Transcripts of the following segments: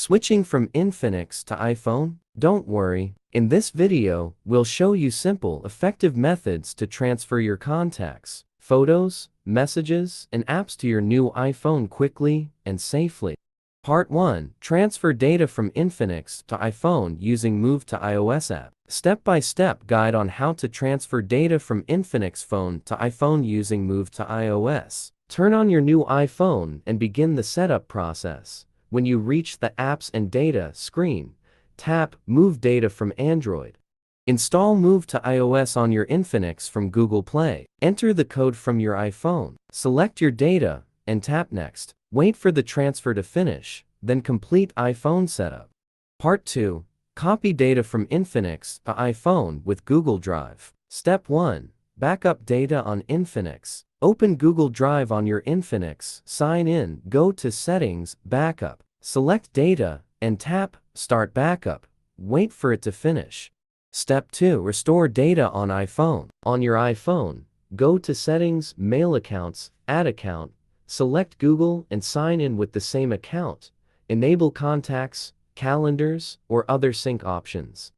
Switching from Infinix to iPhone? Don't worry. In this video, we'll show you simple, effective methods to transfer your contacts, photos, messages, and apps to your new iPhone quickly and safely. Part 1. Transfer data from Infinix to iPhone using Move to iOS app. Step-by-step guide on how to transfer data from Infinix phone to iPhone using Move to iOS. Turn on your new iPhone and begin the setup process. When you reach the Apps and Data screen, tap Move Data from Android. Install Move to iOS on your Infinix from Google Play. Enter the code from your iPhone. Select your data and tap Next. Wait for the transfer to finish, then complete iPhone setup. Part 2. Copy data from Infinix to iPhone with Google Drive. Step 1. Backup data on Infinix. Open Google Drive on your Infinix. Sign in, go to Settings, Backup. Select Data, and tap Start Backup. Wait for it to finish. Step 2. Restore data on iPhone. On your iPhone, go to Settings, Mail Accounts, Add Account. Select Google and sign in with the same account. Enable contacts, calendars, or other sync options.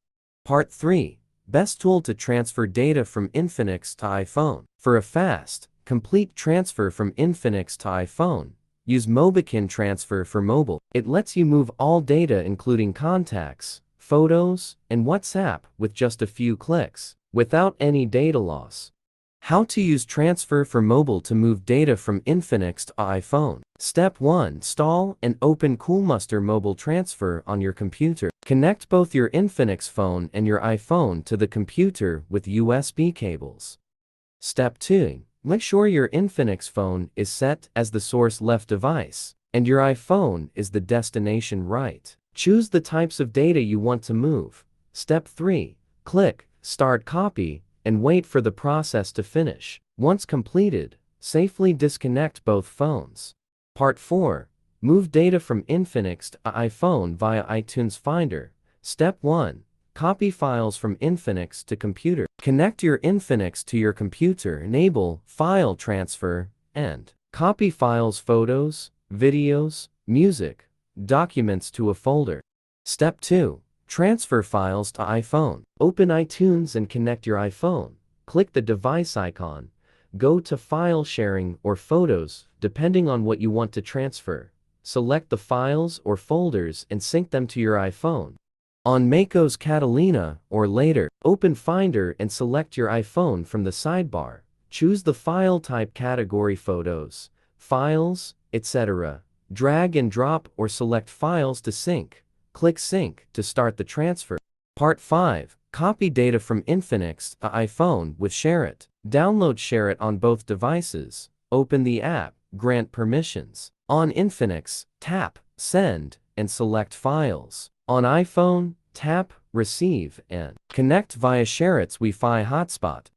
Part 3. Best tool to transfer data from Infinix to iPhone. For a fast, complete transfer from Infinix to iPhone, use Mobikin Transfer for mobile. It lets you move all data including contacts, photos, and WhatsApp with just a few clicks, without any data loss. How to use Transfer for mobile to move data from Infinix to iPhone. Step 1. Install and open Coolmuster Mobile Transfer on your computer. Connect both your Infinix phone and your iPhone to the computer with USB cables. Step 2. Make sure your Infinix phone is set as the source left device, and your iPhone is the destination right. Choose the types of data you want to move. Step 3. Click Start Copy and wait for the process to finish. Once completed, safely disconnect both phones. Part 4. Move data from Infinix to iPhone via iTunes Finder. Step 1. Copy files from Infinix to computer. Connect your Infinix to your computer. Enable File Transfer and copy files, photos, videos, music, documents to a folder. Step 2. Transfer files to iPhone. Open iTunes and connect your iPhone. Click the device icon. Go to File Sharing or Photos, depending on what you want to transfer. Select the files or folders and sync them to your iPhone. On macOS Catalina or later, open Finder and select your iPhone from the sidebar. Choose the file type category Photos, Files, etc. Drag and drop or select Files to sync. Click Sync to start the transfer. Part 5. Copy data from Infinix to iPhone with SHAREit. Download SHAREit on both devices. Open the app, grant permissions. On Infinix, tap Send and select Files. On iPhone, tap Receive and connect via SHAREit's Wi-Fi hotspot.